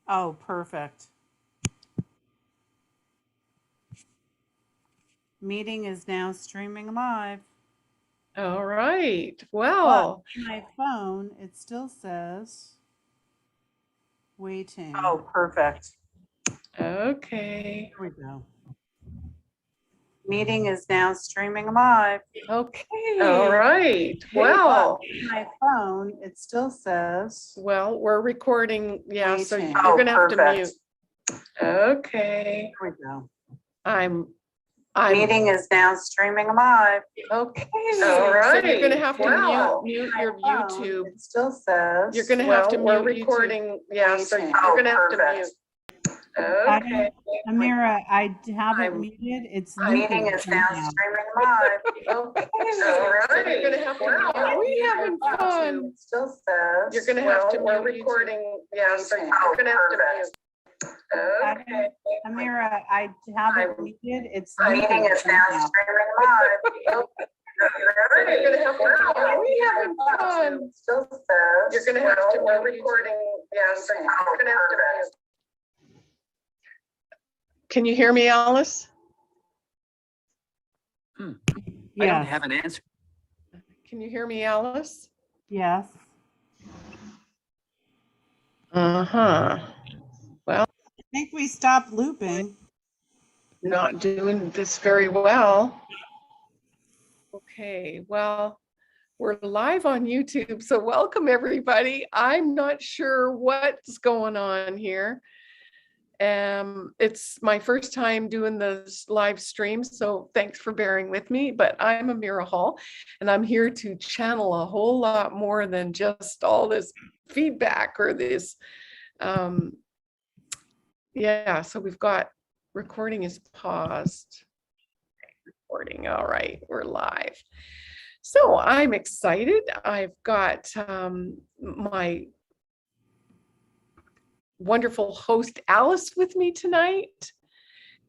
Oh, perfect. Meeting is now streaming live. All right. But Well, on my phone, it still says waiting. oh, perfect. Okay. Here we go. Meeting is now streaming live. Okay. All right. Well, on my phone, it still says well, we're recording. Yeah, so waiting. you're gonna have to mute. Okay. Here we go. I'm Meeting is now streaming live. okay. All So you're gonna right. have to Well, mute my your phone, YouTube. It still says You're gonna have to mute we're YouTube. recording. Yeah, so you're Oh, gonna have to perfect. mute. Okay. Amirah, I haven't I'm- muted. It's Meeting looping is now somehow. streaming live. Okay. All right. So you're gonna have to mute. We having fun. It still says You're gonna have to we're mute YouTube. recording. Yeah, so you're gonna have to mute. Okay. Amirah, I haven't muted. It's Meeting looping is now somehow. streaming live. You're gonna have to. We having fun. It still says You're gonna have to. we're mute. recording. Yeah, so you're gonna have to mute. Can you hear me, Alice? I don't Yes. have an answer. Can you hear me, Alice? Yes. Uh-huh. I think we stopped looping. Not doing this very well. Okay, well, we're live on YouTube, so welcome everybody. I'm not sure what's going on here. It's my first time doing this live stream, so thanks for bearing with me, but I'm Amirah Hall, and I'm here to channel a whole lot more than just all this feedback or this, yeah, so we've got recording is paused. Recording, all right, we're live. So I'm excited. I've got my wonderful host Alice with me tonight.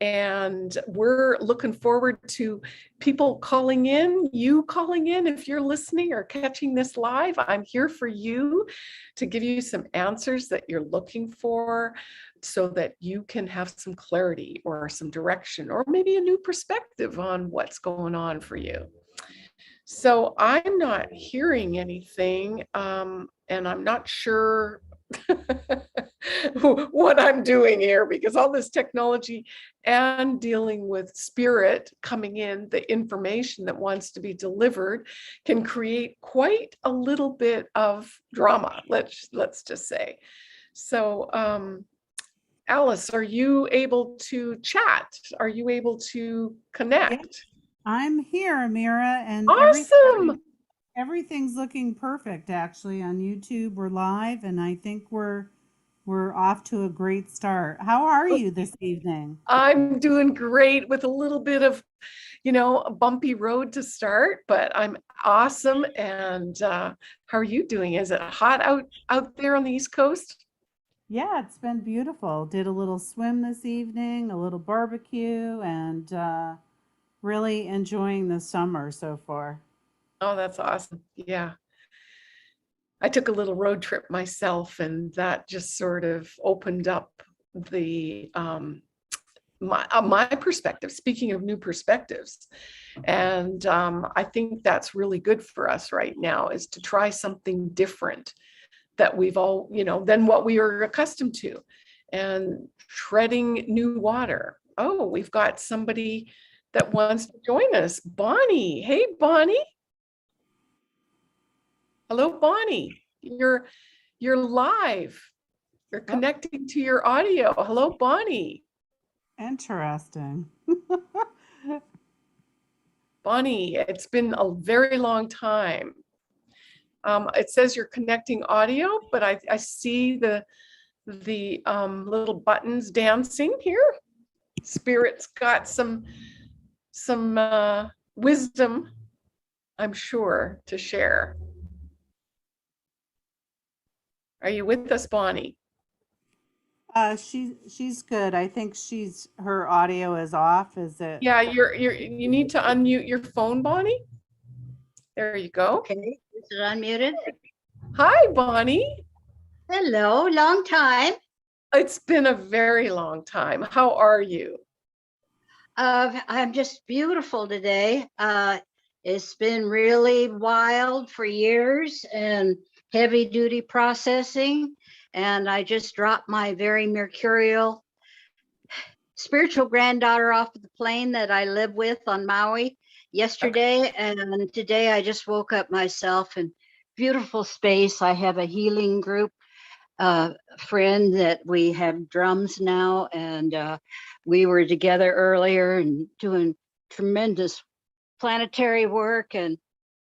And we're looking forward to people calling in, you calling in if you're listening or catching this live. I'm here for you to give you some answers that you're looking for so that you can have some clarity or some direction or maybe a new perspective on what's going on for you. So I'm not hearing anything and I'm not sure what I'm doing here because all this technology and dealing with spirit coming in, the information that wants to be delivered can create quite a little bit of drama, let's just say. So Alice, are you able to chat? Are you able to connect? Yes, I'm here, Amirah, and awesome. Everything's looking perfect actually on YouTube. We're live and I think we're off to a great start. How are you this evening? I'm doing great with a little bit of, you know, a bumpy road to start, but I'm awesome. And how are you doing? Is it hot out there on the East Coast? Yeah, it's been beautiful. Did a little swim this evening, a little barbecue, and really enjoying the summer so far. Oh, that's awesome. Yeah. I took a little road trip myself and that just sort of opened up the my perspective, speaking of new perspectives. And I think that's really good for us right now is to try something different that we've all, you know, than what we are accustomed to and treading new water. Oh, we've got somebody that wants to join us. Bonnie. Hey, Bonnie. Hello, Bonnie. You're live. You're connecting to your audio. Hello, Bonnie. Interesting. Bonnie, it's been a very long time. It says you're connecting audio, but I see the little buttons dancing here. Spirit's got some wisdom, I'm sure, to share. Are you with us, Bonnie? She's good. I think her audio is off. Is it? Yeah, you need to unmute your phone, Bonnie. There you go. Okay, is it unmuted? Hi, Bonnie. Hello, long time. It's been a very long time. How are you? I'm just beautiful today. It's been really wild for years and heavy duty processing. And I just dropped my very mercurial spiritual granddaughter off of the plane that I live with on Maui Okay. yesterday. And today I just woke up myself in beautiful space. I have a healing group friend that we have drums now, and we were together earlier and doing tremendous planetary work. And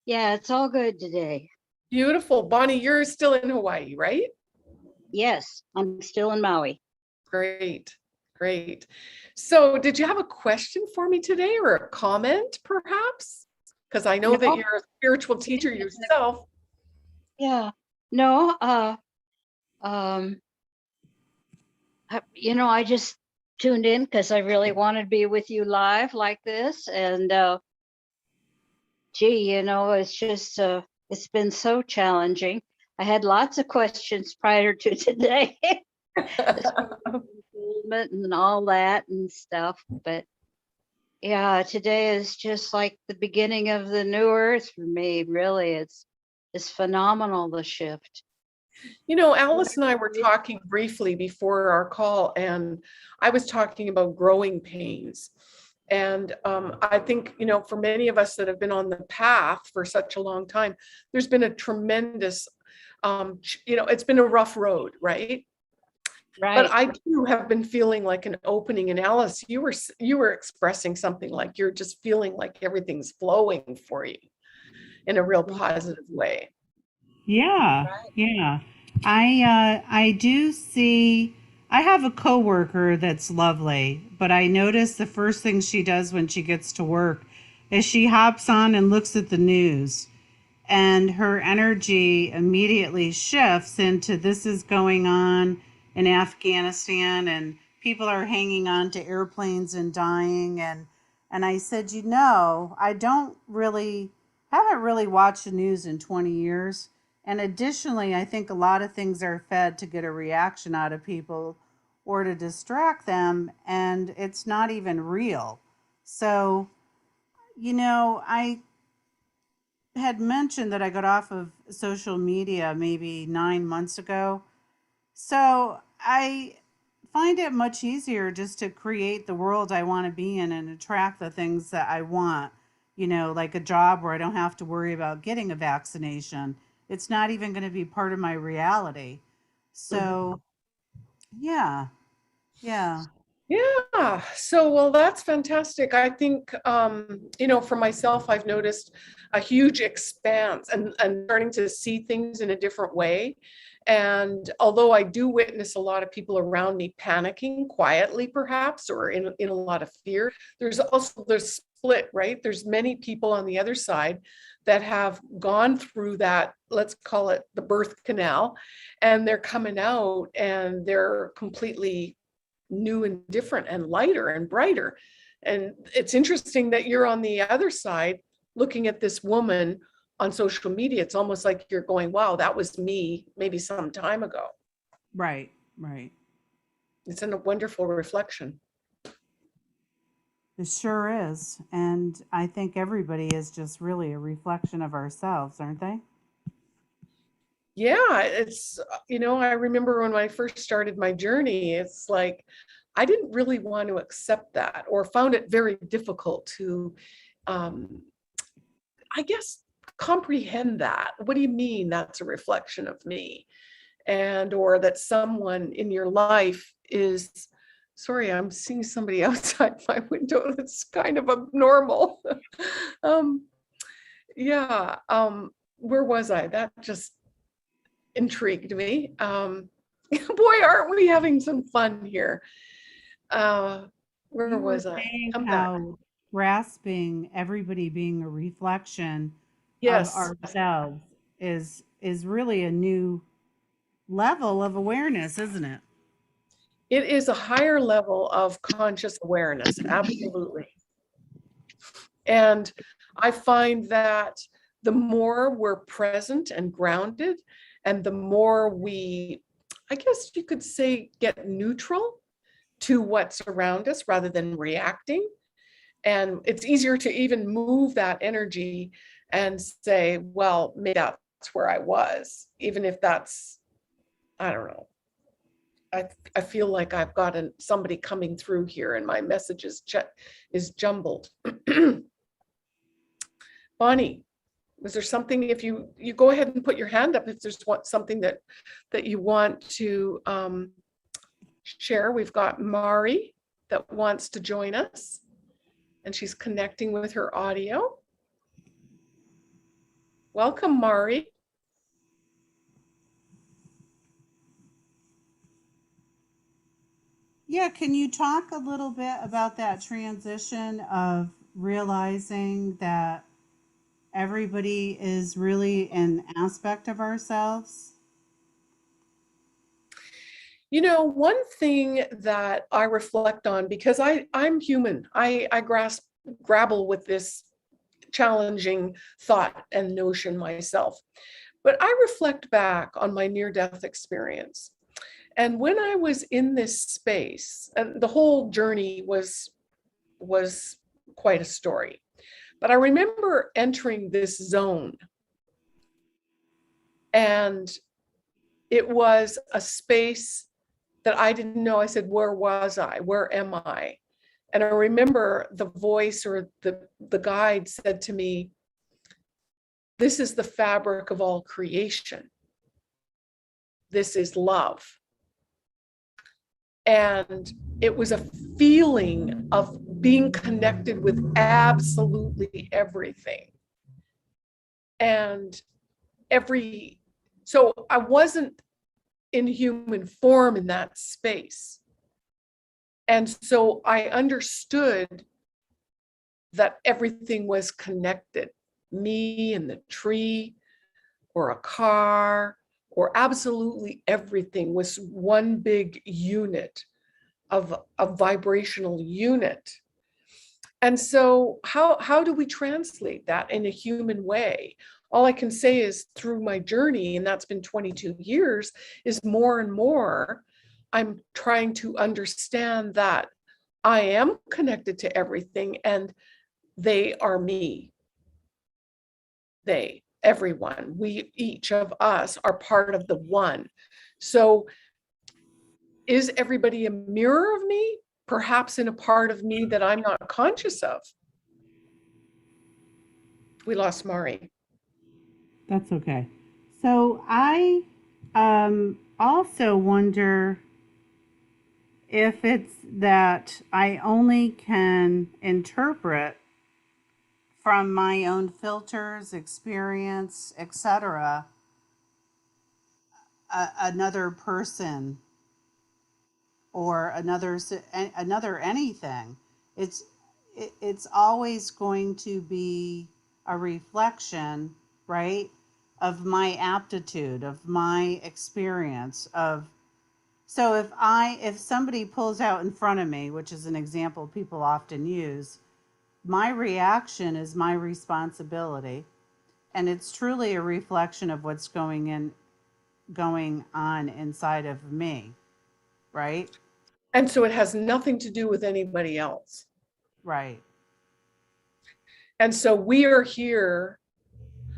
yeah, it's all good today. Beautiful. Bonnie, you're still in Hawaii, right? Yes, I'm still in Maui. Great. Great. So, did you have a question for me today or a comment perhaps? Because I know that No, you're a spiritual teacher yourself. yeah, no, um, I just tuned in because I really wanted to be with you live like this. And gee, it's been so challenging. I had lots of questions prior to today, and all that and stuff. But yeah, today is just like the beginning of the new earth for me. Really, it's phenomenal, the shift. Alice and I were talking briefly before our call, and I was talking about growing pains. And I think, for many of us that have been on the path for such a long time, there's been a tremendous, it's been a rough road, right? But Right. I too have been feeling like an opening. And Alice, you were expressing something like you're just feeling like everything's flowing for you in a real positive way. Yeah, yeah. I do see I have a coworker that's lovely, but I notice the first thing she does when she gets to work is she hops on and looks at the news, and her energy immediately shifts into this is going on in Afghanistan and people are hanging on to airplanes and dying. And I said, I don't really haven't really watched the news in 20 years. And additionally, I think a lot of things are fed to get a reaction out of people or to distract them, and it's not even real. So, I had mentioned that I got off of social media maybe 9 months ago. So I find it much easier just to create the world I want to be in and attract the things that I want, like a job where I don't have to worry about getting a vaccination. It's not even going to be part of my reality. Mhm. So, yeah, yeah, Yeah. So, well, that's fantastic. I think, for myself, I've noticed a huge expanse and starting to see things in a different way. And although I do witness a lot of people around me panicking quietly, perhaps, or in a lot of fear, there's also there's split, right? There's many people on the other side that have gone through that, let's call it the birth canal, and they're coming out and they're completely new and different and lighter and brighter. And it's interesting that you're on the other side looking at this woman on social media. It's almost like you're going, wow, that was me maybe some time ago. right, right. It's a wonderful reflection. It sure is. And I think everybody is just really a reflection of ourselves, aren't they? Yeah, I remember when I first started my journey, it's like I didn't really want to accept that or found it very difficult to um, I guess, comprehend that. What do you mean that's a reflection of me? And or that someone in your life is, sorry, I'm seeing somebody outside my window that's kind of abnormal. um, yeah, where was I? That just intrigued me. Boy, aren't we having some fun here? Uh, where You were was I? saying Come back. how grasping everybody being a reflection of Yes, ourselves is really a new level of awareness, isn't it? it is a higher level of conscious awareness. Absolutely. And I find that the more we're present and grounded, and the more we I guess you could say, get neutral to what's around us rather than reacting. And it's easier to even move that energy and say, well, maybe that's where I was, even if that's, I don't know. I feel like I've got somebody coming through here and my message is jumbled. Bonnie, was there something, if you go ahead and put your hand up if there's something that you want to share. We've got Mari that wants to join us, and she's connecting with her audio. Welcome, Mari. Yeah, can you talk a little bit about that transition of realizing that everybody is really an aspect of ourselves? You know, one thing that I reflect on, because I'm human, I grapple with this challenging thought and notion myself. But I reflect back on my near-death experience. And when I was in this space, and the whole journey was quite a story. But I remember entering this zone, and it was a space that I didn't know. I said, where was I? Where am I? And I remember the voice or the guide said to me, this is the fabric of all creation. This is love. And it was a feeling of being connected with absolutely everything. And so I wasn't in human form in that space. And so I understood that everything was connected, me and the tree or a car, or absolutely everything was one big unit of a vibrational unit. And so how do we translate that in a human way? All I can say is through my journey, and that's been 22 years, is more and more I'm trying to understand that I am connected to everything and they are me. Everyone, each of us are part of the one. So is everybody a mirror of me? Perhaps in a part of me that I'm not conscious of. We lost Mari. That's okay. So I also wonder if it's that I only can interpret from my own filters, experience, etc., another person or another anything. It's it's always going to be a reflection, right, of my aptitude, of my experience, of so if somebody pulls out in front of me, which is an example people often use, my reaction is my responsibility, and it's truly a reflection of what's going on inside of me, right? And so it has nothing to do with anybody else. Right. And so we are here.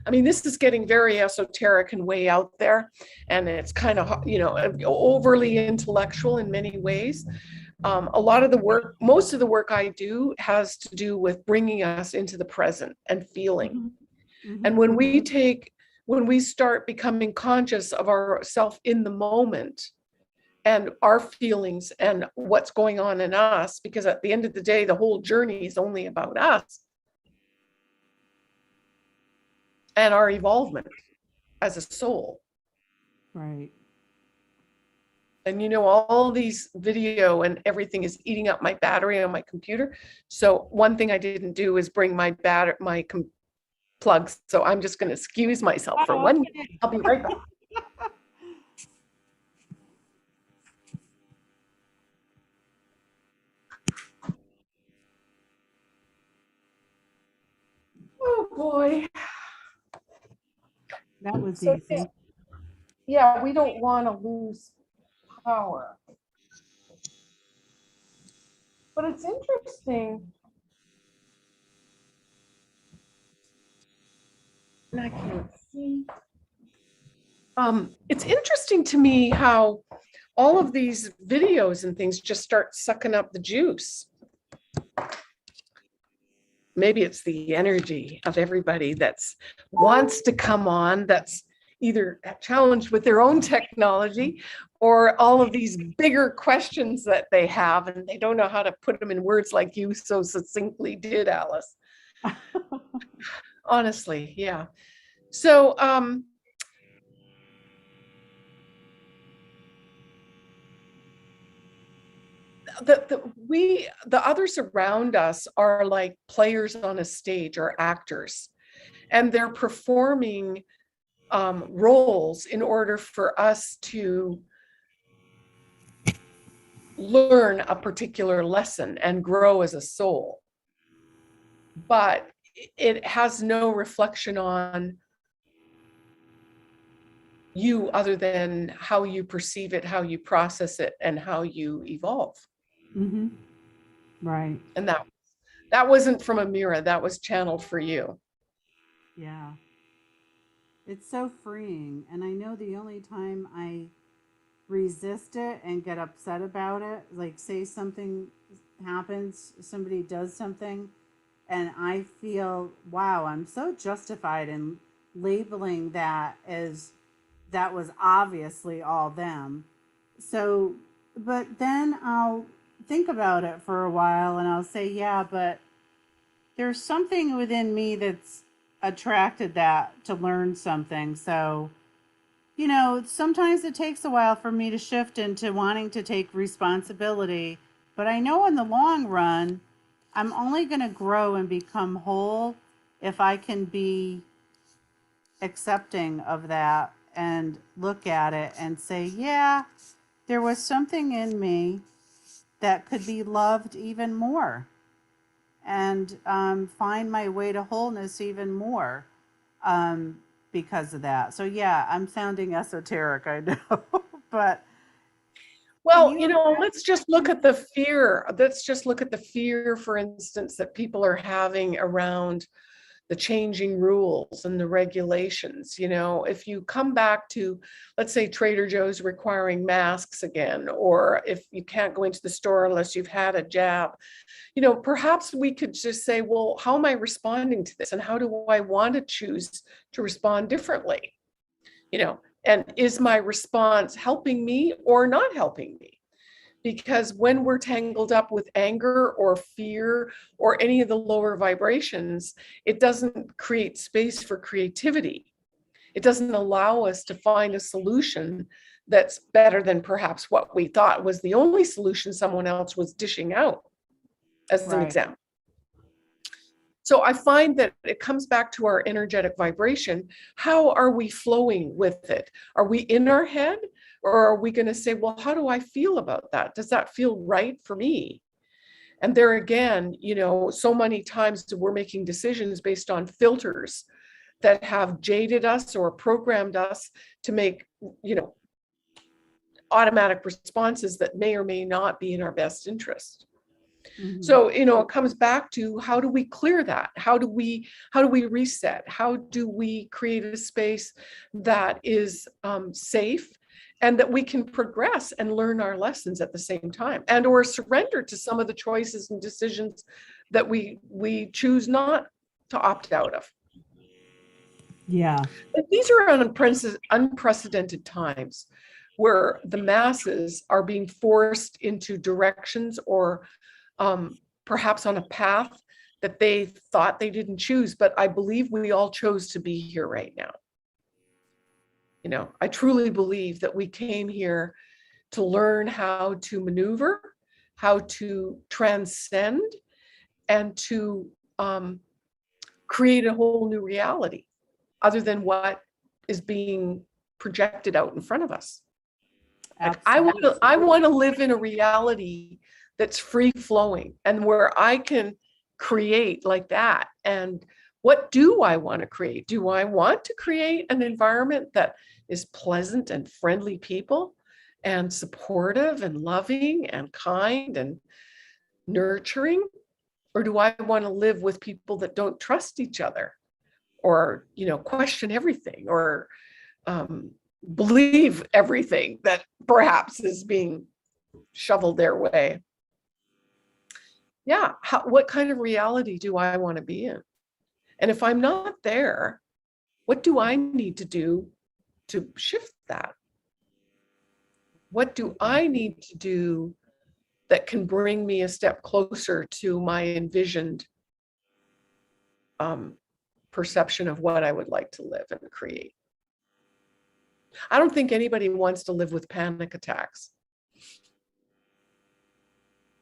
I mean, this is getting very esoteric and way out there, and it's kind of, overly intellectual in many ways. A lot of the work, most of the work I do has to do with bringing us into the present and feeling. Mm-hmm. And when we start becoming conscious of ourself in the moment and our feelings and what's going on in us, because at the end of the day, the whole journey is only about us and our evolvement as a soul. Right. And all these video and everything is eating up my battery on my computer. So one thing I didn't do is bring my plugs. So I'm just going to excuse myself for 1 minute. I'll be right back. Oh boy. That was So easy. yeah, we don't want to lose power. But it's interesting. And I can't see. It's interesting to me how all of these videos and things just start sucking up the juice. Maybe it's the energy of everybody that's wants to come on, that's either challenged with their own technology or all of these bigger questions that they have, and they don't know how to put them in words like you so succinctly did, Alice. Honestly, yeah. So, the others around us are like players on a stage or actors, and they're performing roles in order for us to learn a particular lesson and grow as a soul. But it has no reflection on you other than how you perceive it, how you process it, and how you evolve. Mm-hmm. Right. And that wasn't from Amirah, that was channeled for you. Yeah. It's so freeing. And I know the only time I resist it and get upset about it, like say something happens, somebody does something, and I feel, wow, I'm so justified in labeling that as that was obviously all them. So, but then I'll think about it for a while and I'll say, yeah, but there's something within me that's attracted that to learn something. So, sometimes it takes a while for me to shift into wanting to take responsibility, but I know in the long run, I'm only going to grow and become whole if I can be accepting of that and look at it and say, yeah, there was something in me that could be loved even more and find my way to wholeness even more because of that. So, yeah, I'm sounding esoteric, I know, but can Well, you let's just look at the fear. Let's just look at the fear, for instance, that people are having around the changing rules and the regulations. If you come back to, let's say, Trader Joe's requiring masks again, or if you can't go into the store unless you've had a jab, perhaps we could just say, well, how am I responding to this? And how do I want to choose to respond differently? And is my response helping me or not helping me? Because when we're tangled up with anger or fear or any of the lower vibrations, it doesn't create space for creativity. It doesn't allow us to find a solution that's better than perhaps what we thought was the only solution someone else was dishing out, as an right? example. So I find that it comes back to our energetic vibration. How are we flowing with it? Are we in our head, or are we going to say, well, how do I feel about that? Does that feel right for me? And there again, so many times we're making decisions based on filters that have jaded us or programmed us to make, automatic responses that may or may not be in our best interest. Mm-hmm. So, it comes back to, how do we clear that? How do we reset? How do we create a space that is safe and that we can progress and learn our lessons at the same time, and or surrender to some of the choices and decisions that we choose not to opt out of? Yeah. But these are unprecedented times where the masses are being forced into directions or perhaps on a path that they thought they didn't choose, but I believe we all chose to be here right now. I truly believe that we came here to learn how to maneuver, how to transcend, and to create a whole new reality other than what is being projected out in front of us. Like, I want to live in a reality that's free flowing and where I can create like that. And what do I want to create? Do I want to create an environment that is pleasant and friendly people and supportive and loving and kind and nurturing? Or do I want to live with people that don't trust each other, or, question everything, or believe everything that perhaps is being shoveled their way? Yeah, what kind of reality do I want to be in? And if I'm not there, what do I need to do to shift that? What do I need to do that can bring me a step closer to my envisioned perception of what I would like to live and create? I don't think anybody wants to live with panic attacks,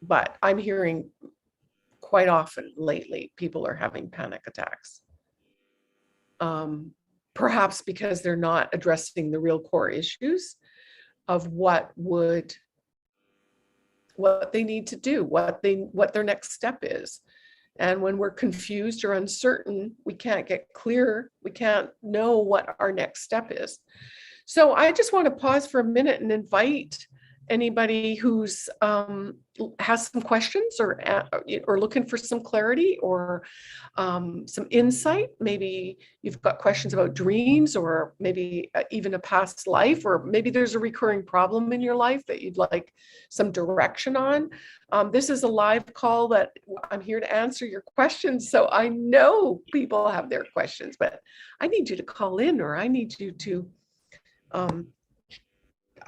but I'm hearing quite often lately people are having panic attacks. Perhaps because they're not addressing the real core issues of what they need to do, what their next step is. And when we're confused or uncertain, we can't get clear. We can't know what our next step is. So I just want to pause for a minute and invite anybody who's has some questions or looking for some clarity or some insight. Maybe you've got questions about dreams, or maybe even a past life, or maybe there's a recurring problem in your life that you'd like some direction on. This is a live call that I'm here to answer your questions. So I know people have their questions, but I need you to call in, or I need you to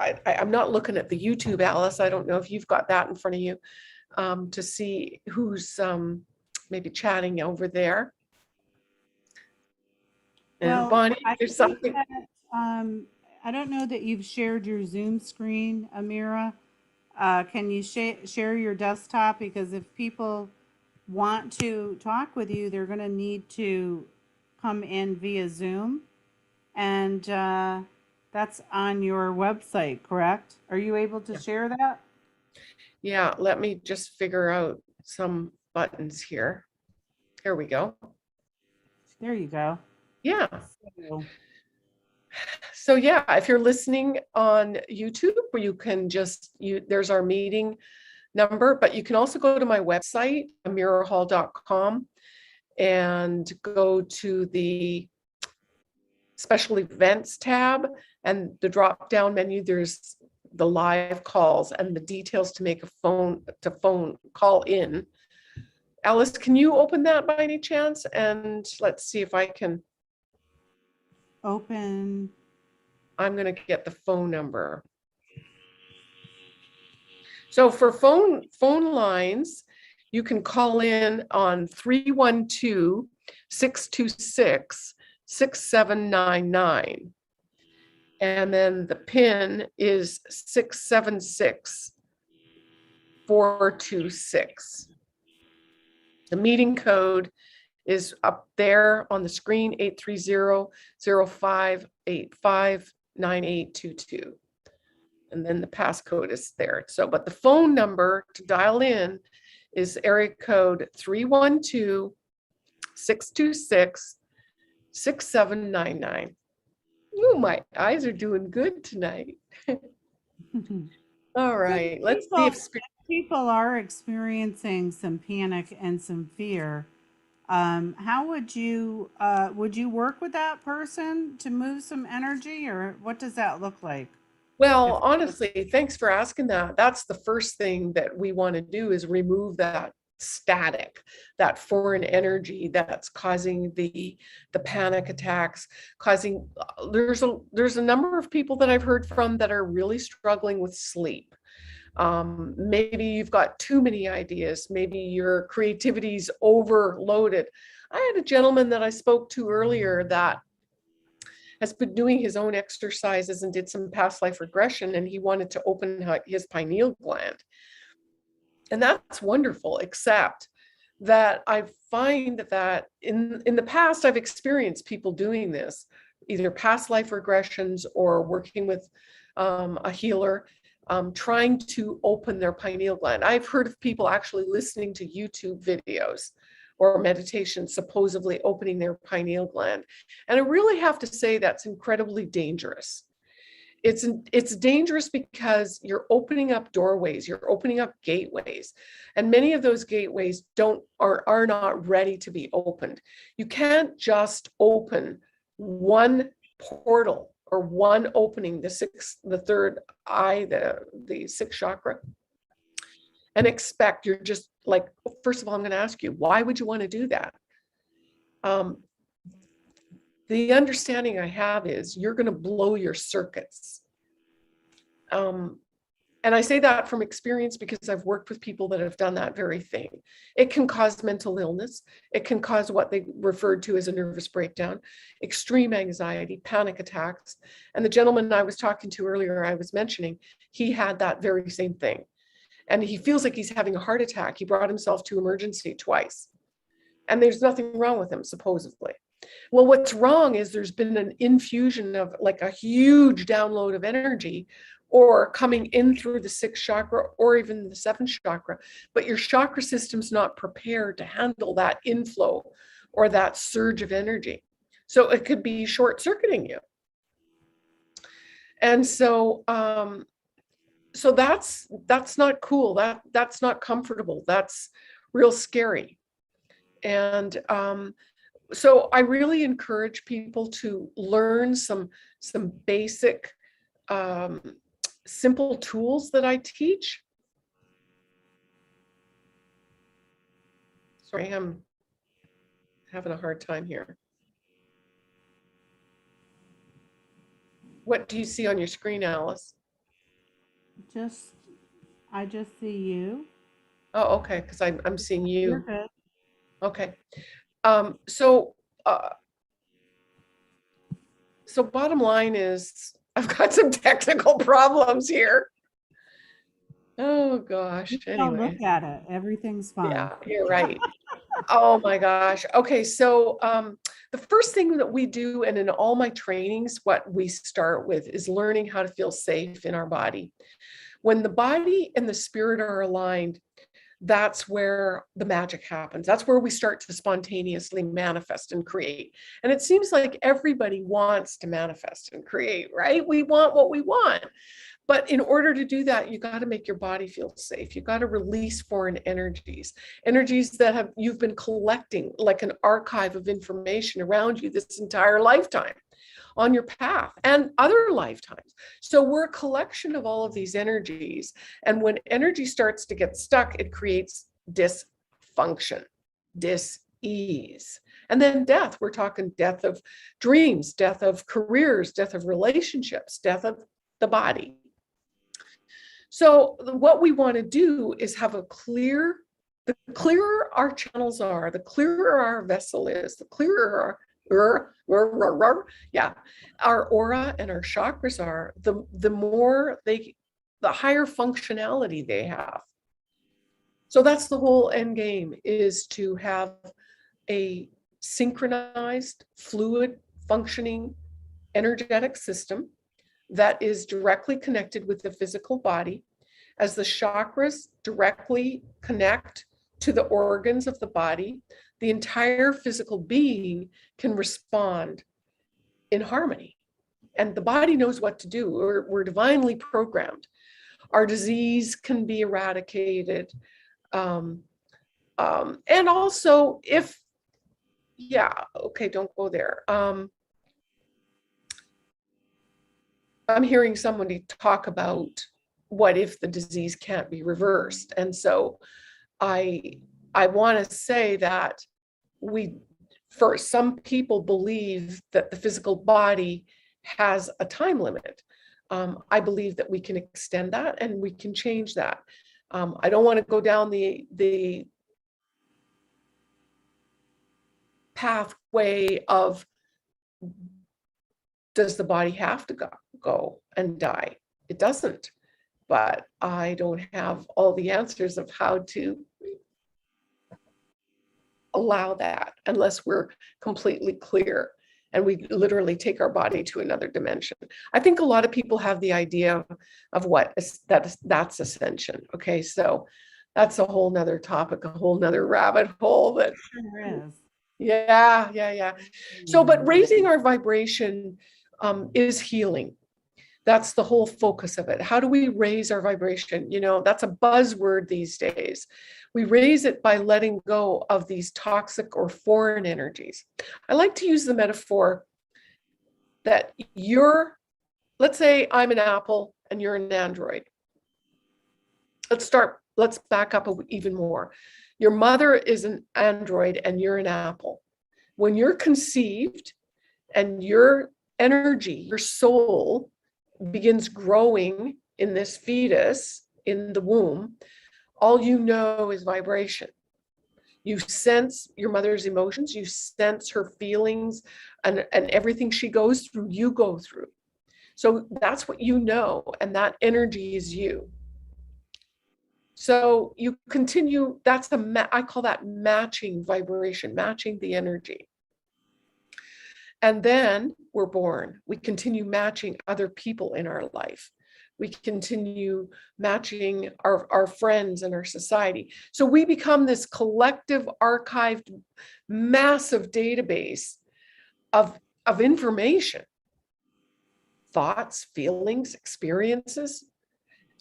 I'm not looking at the YouTube, Alice. I don't know if you've got that in front of you to see who's maybe chatting over there. And Well, Bonnie, I there's think something. that, I don't know that you've shared your Zoom screen, Amirah. Can you share your desktop? Because if people want to talk with you, they're going to need to come in via Zoom. And that's on your website, correct? Are you able to share that? Yeah, let me just figure out some buttons here. Here we go. There you go. Yeah. So, So yeah, if you're listening on YouTube, you can there's our meeting number, but you can also go to my website, amirahhall.com, and go to the special events tab, and the drop down menu, there's the live calls and the details to make a phone call in. Alice, can you open that by any chance? And let's see if I can. open. I'm going to get the phone number. So for phone lines, you can call in on 312-626-6799. And then the PIN is 676426. The meeting code is up there on the screen, 830-0585-9822. And then the passcode is there. So, but the phone number to dial in is area code 312-626-6799. Ooh, my eyes are doing good tonight. All right, let's see if people are experiencing some panic and some fear. How would you work with that person to move some energy, or what does that look like? Well, honestly, thanks for asking that. That's the first thing that we want to do, is remove that static, that foreign energy that's causing the panic attacks, causing there's a number of people that I've heard from that are really struggling with sleep. Maybe you've got too many ideas, maybe your creativity's overloaded. I had a gentleman that I spoke to earlier that has been doing his own exercises and did some past life regression, and he wanted to open his pineal gland. And that's wonderful, except that I find that in the past, I've experienced people doing this, either past life regressions or working with a healer, trying to open their pineal gland. I've heard of people actually listening to YouTube videos or meditation, supposedly opening their pineal gland. And I really have to say that's incredibly dangerous. It's dangerous because you're opening up doorways, you're opening up gateways, and many of those gateways are not ready to be opened. You can't just open one portal or one opening, the third eye, the sixth chakra, and expect you're just like, first of all, I'm going to ask you, why would you want to do that? The understanding I have is you're going to blow your circuits. And I say that from experience because I've worked with people that have done that very thing. It can cause mental illness. It can cause what they referred to as a nervous breakdown, extreme anxiety, panic attacks. And the gentleman I was talking to earlier, I was mentioning, he had that very same thing. And he feels like he's having a heart attack. He brought himself to emergency twice. And there's nothing wrong with him, supposedly. Well, what's wrong is there's been an infusion of like a huge download of energy, or coming in through the sixth chakra or even the seventh chakra, but your chakra system's not prepared to handle that inflow or that surge of energy. So it could be short-circuiting you. And so so that's not cool. That's not comfortable. That's real scary. And so I really encourage people to learn some basic simple tools that I teach. Sorry, I'm having a hard time here. What do you see on your screen, Alice? I just see you. Oh, okay, because I'm seeing you. You're good. Okay. So bottom line is I've got some technical problems here. Oh gosh. Just Anyway. don't look at it. Everything's fine. Yeah, you're right. Oh my gosh. Okay, so the first thing that we do, and in all my trainings, what we start with is learning how to feel safe in our body. When the body and the spirit are aligned, that's where the magic happens. That's where we start to spontaneously manifest and create. And it seems like everybody wants to manifest and create, right? We want what we want. But in order to do that, you got to make your body feel safe. You got to release foreign energies that you've been collecting like an archive of information around you this entire lifetime, on your path and other lifetimes. So we're a collection of all of these energies. And when energy starts to get stuck, it creates dysfunction, dis-ease. And then death, we're talking death of dreams, death of careers, death of relationships, death of the body. So what we want to do is have the clearer our channels are, the clearer our vessel is, the clearer our aura and our chakras are, the higher functionality they have. So that's the whole end game, is to have a synchronized, fluid, functioning, energetic system that is directly connected with the physical body. As the chakras directly connect to the organs of the body, the entire physical being can respond in harmony. And the body knows what to do. We're divinely programmed. Our disease can be eradicated. And also don't go there. I'm hearing somebody talk about what if the disease can't be reversed. And so I want to say that for some people believe that the physical body has a time limit. I believe that we can extend that and we can change that. I don't want to go down the pathway of, does the body have to go and die? It doesn't. But I don't have all the answers of how to allow that unless we're completely clear and we literally take our body to another dimension. I think a lot of people have the idea of what that's ascension. Okay, so that's a whole nother topic, a whole nother rabbit hole. That Sure is. Yeah. So, but raising our vibration is healing. That's the whole focus of it. How do we raise our vibration? You know, that's a buzzword these days. We raise it by letting go of these toxic or foreign energies. I like to use the metaphor that let's say I'm an apple and you're an android. Let's back up even more. Your mother is an android and you're an apple. When you're conceived and your energy, your soul begins growing in this fetus in the womb, all you know is vibration. You sense your mother's emotions, you sense her feelings, and everything she goes through, you go through. So that's what you know, and that energy is you. So you continue, I call that matching vibration, matching the energy. And then we're born. We continue matching other people in our life. We continue matching our friends and our society. So we become this collective, archived, massive database of information, thoughts, feelings, experiences.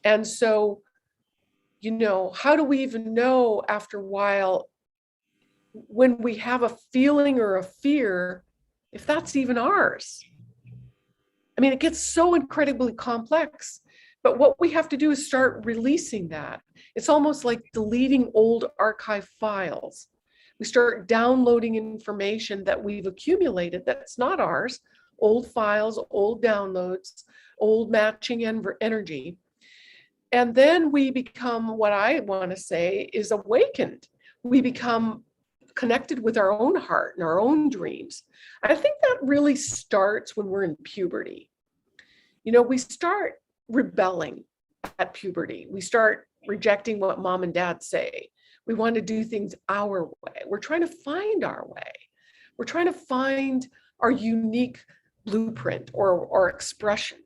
And so, you know, how do we even know after a while when we have a feeling or a fear, if that's even ours? I mean, it gets so incredibly complex, but what we have to do is start releasing that. It's almost like deleting old archive files. We start downloading information that we've accumulated that's not ours, old files, old downloads, old matching energy. And then we become, what I want to say is awakened. We become connected with our own heart and our own dreams. I think that really starts when we're in puberty. You know, we start rebelling at puberty. We start rejecting what mom and dad say. We want to do things our way. We're trying to find our way. We're trying to find our unique blueprint or expression.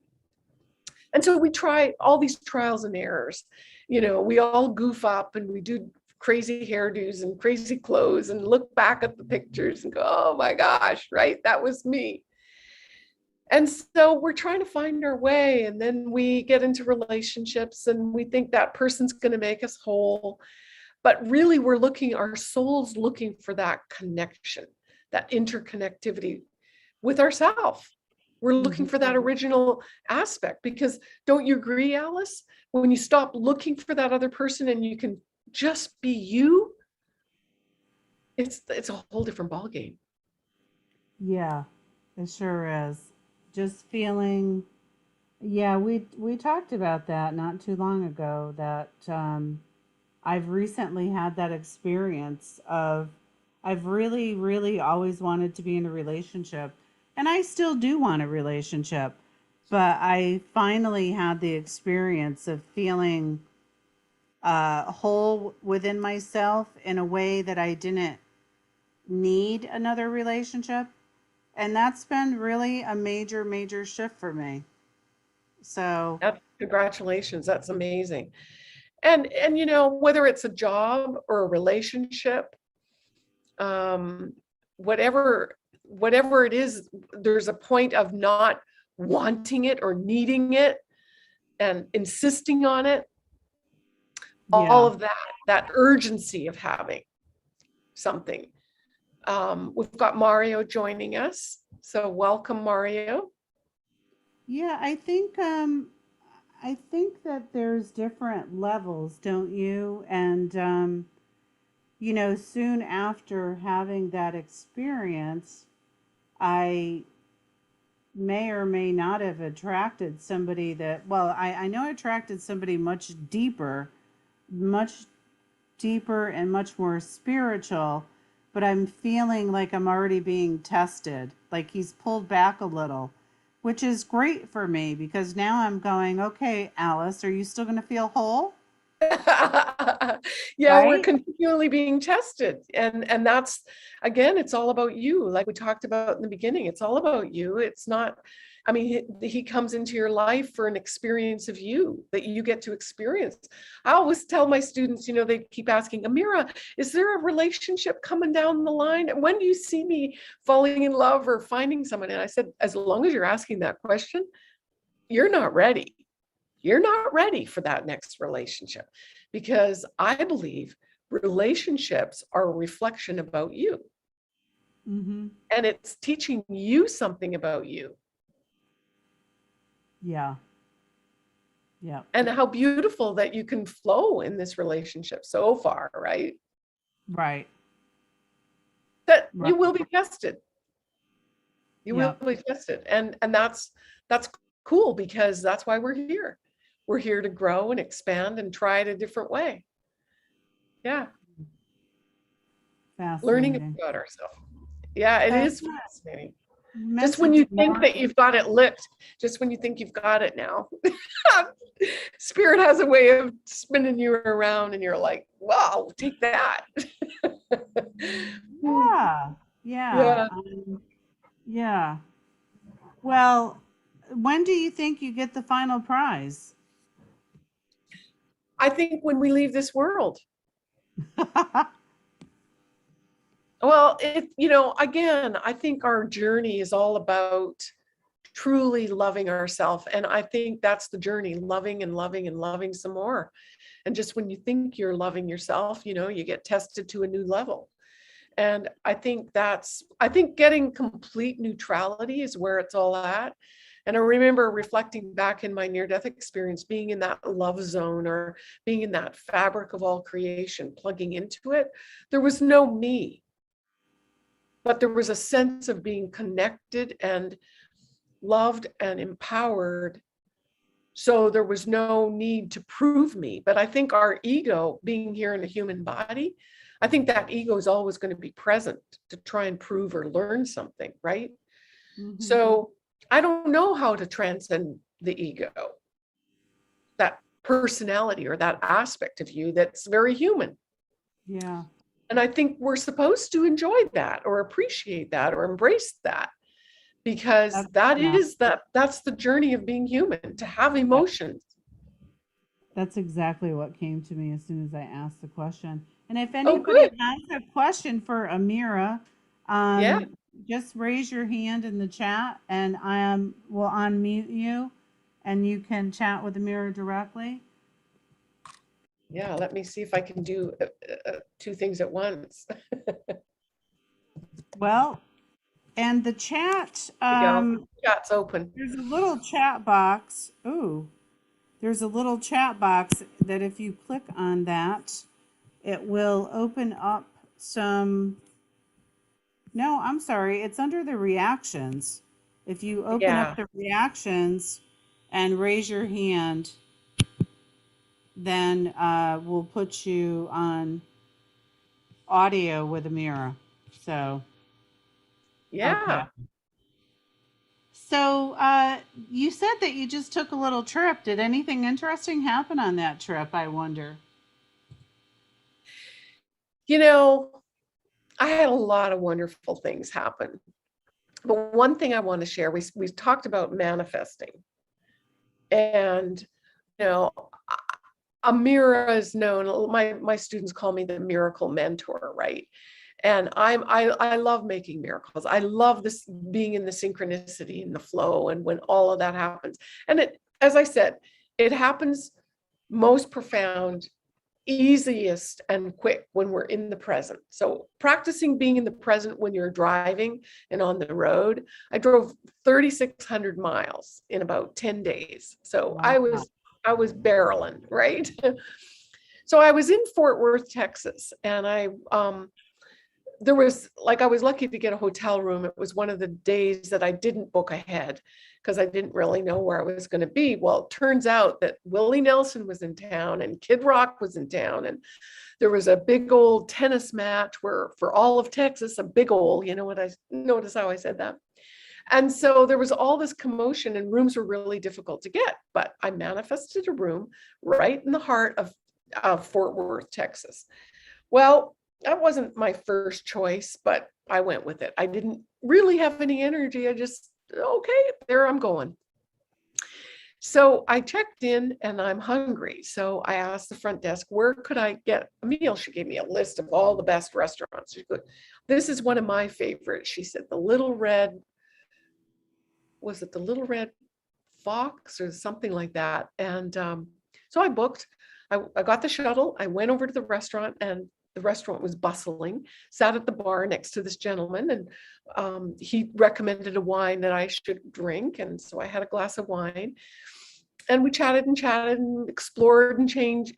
And so we try all these trials and errors. You know, we all goof up and we do crazy hairdos and crazy clothes and look back at the pictures and go, oh my gosh, right? That was me. And so we're trying to find our way. And then we get into relationships and we think that person's going to make us whole. But really, our soul's looking for that connection, that interconnectivity with ourselves. We're looking for that original aspect, because don't you agree, Alice? When you stop looking for that other person and you can just be you, it's a whole different ballgame. Yeah, it sure is. Just feeling, yeah, we talked about that not too long ago, that I've recently had that experience of, I've really, really always wanted to be in a relationship, and I still do want a relationship, but I finally had the experience of feeling whole within myself in a way that I didn't need another relationship. And that's been really a major, major shift for me. So, Congratulations, that's amazing. And you know, whether it's a job or a relationship, whatever it is, there's a point of not wanting it or needing it and insisting on it. All of that urgency of having something. We've got Mario joining us, so welcome, Mario. yeah, I think that there's different levels, don't you? And you know, soon after having that experience, I may or may not have attracted somebody that, well, I know I attracted somebody much deeper and much more spiritual, but I'm feeling like I'm already being tested. Like he's pulled back a little, which is great for me because now I'm going, okay, Alice, are you still going to feel whole? Yeah, Right? we're continually being tested. And that's, again, it's all about you. Like we talked about in the beginning, it's all about you. It's not, I mean, he comes into your life for an experience of you that you get to experience. I always tell my students, you know, they keep asking, Amirah, is there a relationship coming down the line? When do you see me falling in love or finding someone? And I said, as long as you're asking that question, you're not ready. You're not ready for that next relationship, because I believe relationships are a reflection about you. Mm-hmm. And it's teaching you something about you. Yeah. Yeah. And how beautiful that you can flow in this relationship so far, right? Right. That Right. you will be tested. You will Yeah. be tested. And that's cool, because that's why we're here. We're here to grow and expand and try it a different way. Yeah. Learning Fascinating. about ourselves. Yeah, it So is yeah, fascinating. you Just when mentioned you think tomorrow. that you've got it licked, just when you think you've got it now, Spirit has a way of spinning you around and you're like, wow, take that. Yeah. Yeah. Yeah. Yeah. Well, when do you think you get the final prize? I think when we leave this world, well, again, I think our journey is all about truly loving ourselves. And I think that's the journey, loving and loving and loving some more. And just when you think you're loving yourself, you get tested to a new level. And I think getting complete neutrality is where it's all at. And I remember reflecting back in my near-death experience, being in that love zone, or being in that fabric of all creation, plugging into it. There was no me, but there was a sense of being connected and loved and empowered. So there was no need to prove me. But I think our ego, being here in a human body, I think that ego is always going to be present to try and prove or learn something, right? Mm-hmm. So I don't know how to transcend the ego, that personality or that aspect of you that's very human. Yeah. And I think we're supposed to enjoy that or appreciate that or embrace that, because Yeah. that's the journey of being human, to have emotions. That's exactly what came to me as soon as I asked the question. And if Oh, anybody good. has a question for Amirah, Yeah. just raise your hand in the chat and I will unmute you and you can chat with Amirah directly. Yeah. Let me see if I can do two things at once. Well, and the chat, There you go. Chat's open. there's a little chat box. Ooh, there's a little chat box that if you click on that, it will open up some. No, I'm sorry. It's under the reactions. If you open up Yeah. the reactions and raise your hand, then we'll put you on audio with Amira. So, okay. Yeah. So, you said that you just took a little trip. Did anything interesting happen on that trip? I wonder. I had a lot of wonderful things happen. But one thing I want to share, we talked about manifesting. And, you know, Amirah is known, my students call me the miracle mentor, right? And I love making miracles. I love this, being in the synchronicity and the flow, and when all of that happens. And as I said, it happens most profound, easiest and quick when we're in the present. So practicing being in the present when you're driving and on the road. I drove 3,600 miles in about 10 days. So Wow. I was barreling, right? So I was in Fort Worth, Texas, and I was lucky to get a hotel room. It was one of the days that I didn't book ahead because I didn't really know where I was going to be. Well, it turns out that Willie Nelson was in town and Kid Rock was in town, and there was a big old tennis match for all of Texas, a big old, notice how I said that. And so there was all this commotion, and rooms were really difficult to get, but I manifested a room right in the heart of Fort Worth, Texas. Well, that wasn't my first choice, but I went with it. I didn't really have any energy. I just, okay, there I'm going. So I checked in and I'm hungry. So I asked the front desk, where could I get a meal? She gave me a list of all the best restaurants. She goes, this is one of my favorites. She said, was it the Little Red Fox or something like that. And so I booked, I got the shuttle, I went over to the restaurant, and the restaurant was bustling, sat at the bar next to this gentleman, and he recommended a wine that I should drink. And so I had a glass of wine, and we chatted and explored and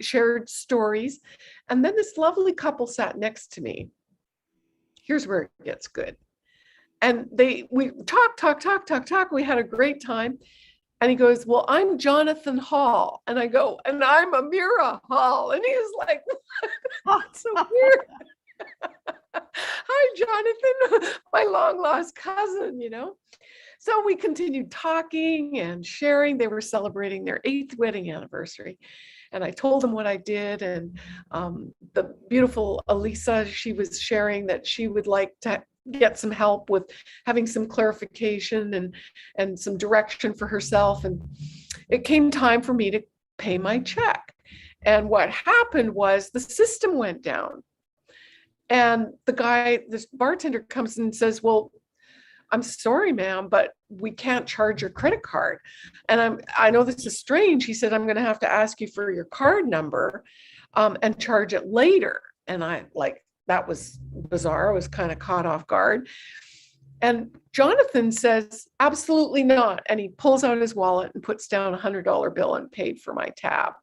shared stories. And then this lovely couple sat next to me. Here's where it gets good. And we talk. We had a great time. And he goes, well, I'm Jonathan Hall. And I go, and I'm Amirah Hall. And he was like, that's so weird. Hi, Jonathan, my long lost cousin, you know? So we continued talking and sharing. They were celebrating their 8th wedding anniversary. And I told them what I did. And the beautiful Elisa, she was sharing that she would like to get some help with having some clarification and some direction for herself. And it came time for me to pay my check. And what happened was the system went down. And this bartender comes in and says, well, I'm sorry, ma'am, but we can't charge your credit card. And I know this is strange. He said, I'm going to have to ask you for your card number and charge it later. And that was bizarre. I was kind of caught off guard. And Jonathan says, absolutely not. And he pulls out his wallet and puts down $100 bill and paid for my tab.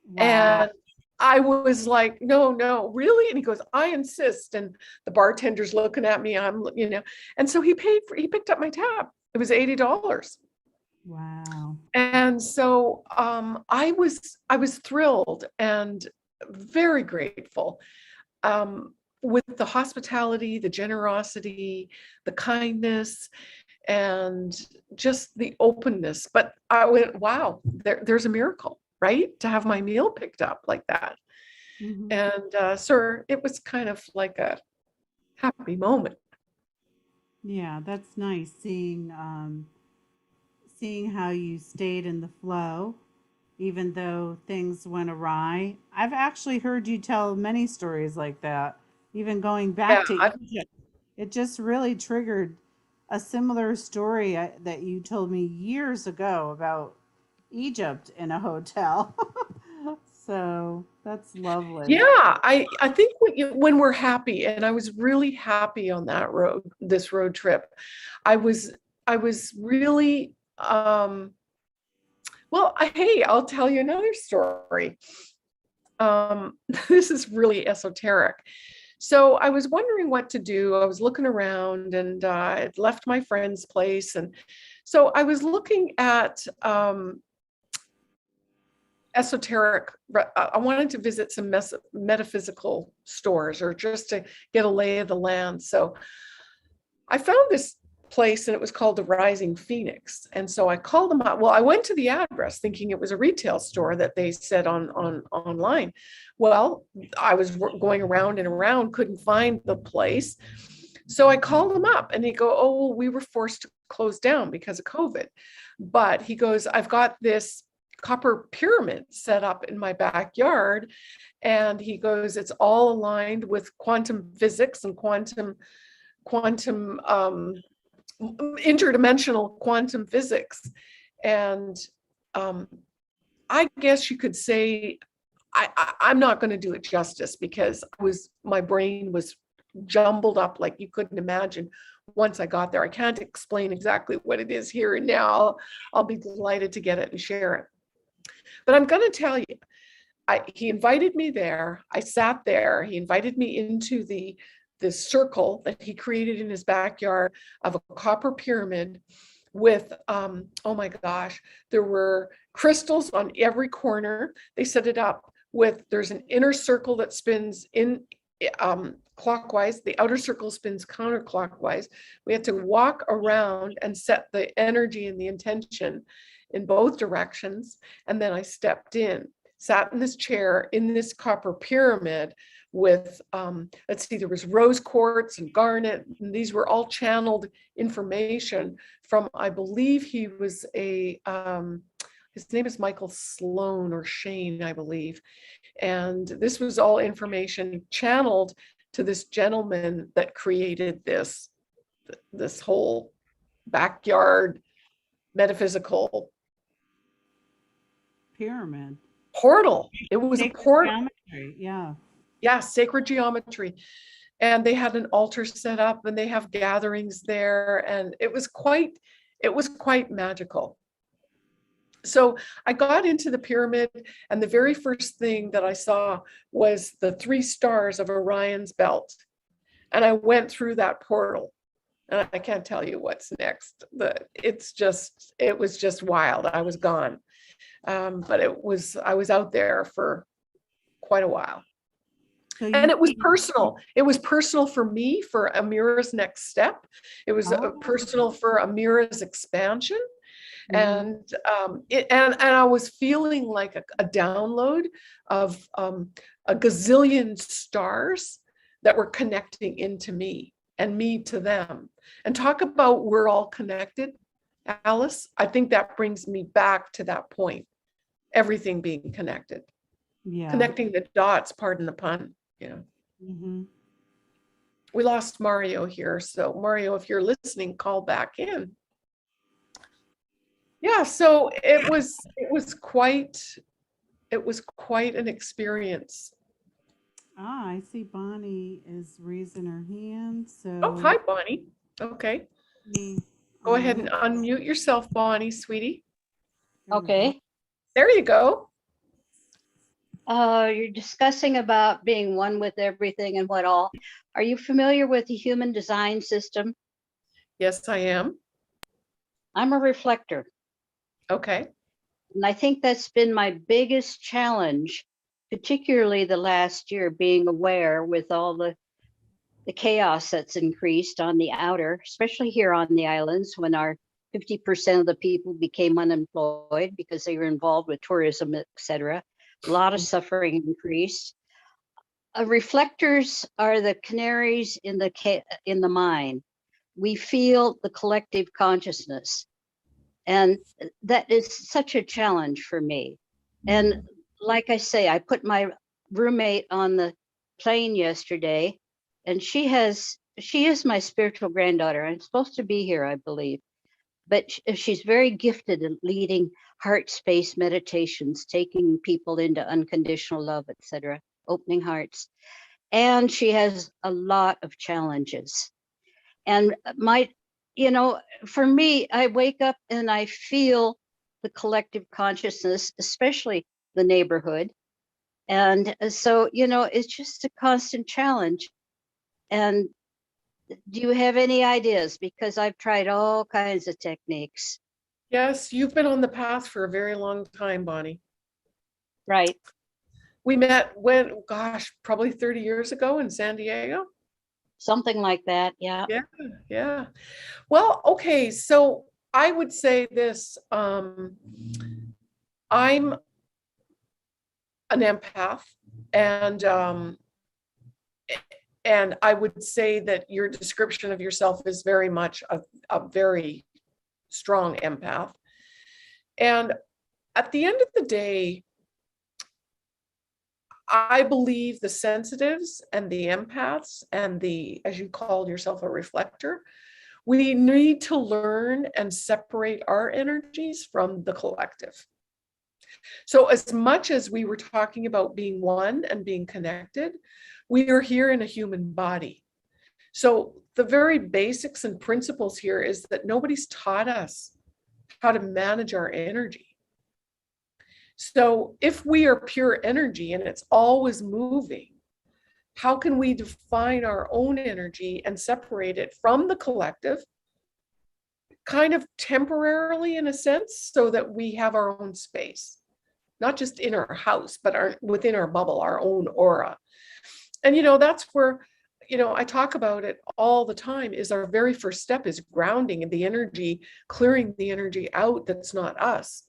Wow. And I was like, no, really? And he goes, I insist. And the bartender's looking at me, and so he picked up my tab. It was $80. Wow. And so I was thrilled and very grateful with the hospitality, the generosity, the kindness, and just the openness. But I went, wow, there's a miracle, right? To have my meal picked up like that. Mm-hmm. And sir, it was kind of like a happy moment. Yeah, that's nice seeing how you stayed in the flow, even though things went awry. I've actually heard you tell many stories like that, even going back to Egypt. It just really triggered a similar story that you told me years ago about Egypt in a hotel. So that's lovely. Yeah, I think when we're happy, and I was really happy on this road trip. I was really hey, I'll tell you another story. This is really esoteric. So I was wondering what to do. I was looking around, and I'd left my friend's place, and so I was looking at esoteric. I wanted to visit some metaphysical stores, or just to get a lay of the land. So I found this place, and it was called the Rising Phoenix. And so I called them up. Well, I went to the address thinking it was a retail store that they said on online. Well, I was going around and around, couldn't find the place. So I called him up, and he go, oh, we were forced to close down because of COVID. But he goes, I've got this copper pyramid set up in my backyard. And he goes, it's all aligned with quantum physics and quantum interdimensional quantum physics. And I guess you could say, I'm not going to do it justice, because my brain was jumbled up like you couldn't imagine once I got there. I can't explain exactly what it is here and now. I'll be delighted to get it and share it. But I'm going to tell you, he invited me there. I sat there. He invited me into this circle that he created in his backyard of a copper pyramid with, oh my gosh, there were crystals on every corner. They set it up there's an inner circle that spins in clockwise. The outer circle spins counterclockwise. We had to walk around and set the energy and the intention in both directions. And then I stepped in, sat in this chair in this copper pyramid with, there was rose quartz and garnet, and these were all channeled information from, I believe he was his name is Michael Sloan or Shane, I believe. And this was all information channeled to this gentleman that created this whole backyard metaphysical Pyramid. portal. It was a Sacred portal. geometry. Yeah. Yeah, sacred geometry. And they had an altar set up and they have gatherings there. And it was quite magical. So I got into the pyramid, and the very first thing that I saw was the 3 stars of Orion's belt. And I went through that portal. And I can't tell you what's next. It was just wild. I was gone. But I was out there for quite a while. So And you it was personal. It was personal for me, for Amirah's next step. It was personal for Amirah's expansion. And and I was feeling like a download of a gazillion stars that were connecting into me and me to them. And talk about we're all connected, Alice. I think that brings me back to that point. Everything being connected. Yeah. Connecting the dots, pardon the pun, you know. We lost Mario here. So Mario, if you're listening, call back in. Yeah, so it was quite an experience. I see Bonnie is raising her hand. So Oh, hi, Bonnie. Okay. Go ahead and unmute yourself, Bonnie, sweetie. Okay. There you go. You're discussing about being one with everything and what all. Are you familiar with the human design system? Yes, I am. I'm a reflector. Okay. And I think that's been my biggest challenge, particularly the last year, being aware with all the chaos that's increased on the outer, especially here on the islands, when our 50% of the people became unemployed because they were involved with tourism, etc. A lot of suffering increased. Reflectors are the canaries in the mine. We feel the collective consciousness. And that is such a challenge for me. And like I say, I put my roommate on the plane yesterday, and she is my spiritual granddaughter. I'm supposed to be here, I believe, but she's very gifted in leading heart space meditations, taking people into unconditional love, etc., opening hearts. And she has a lot of challenges. And for me, I wake up and I feel the collective consciousness, especially the neighborhood. And so, it's just a constant challenge. And do you have any ideas? Because I've tried all kinds of techniques. Yes, you've been on the path for a very long time, Bonnie. Right. We met probably 30 years ago in San Diego. Something like that. Yeah. Yeah. Well, okay. So I would say this, I'm an empath, and I would say that your description of yourself is very much a very strong empath. And at the end of the day, I believe the sensitives and the empaths and as you called yourself, a reflector, we need to learn and separate our energies from the collective. So as much as we were talking about being one and being connected, we are here in a human body. So the very basics and principles here is that nobody's taught us how to manage our energy. So if we are pure energy and it's always moving, how can we define our own energy and separate it from the collective, kind of temporarily in a sense, so that we have our own space, not just in our house, but within our bubble, our own aura. And, that's where, I talk about it all the time, is our very first step is grounding and the energy, clearing the energy out that's not us.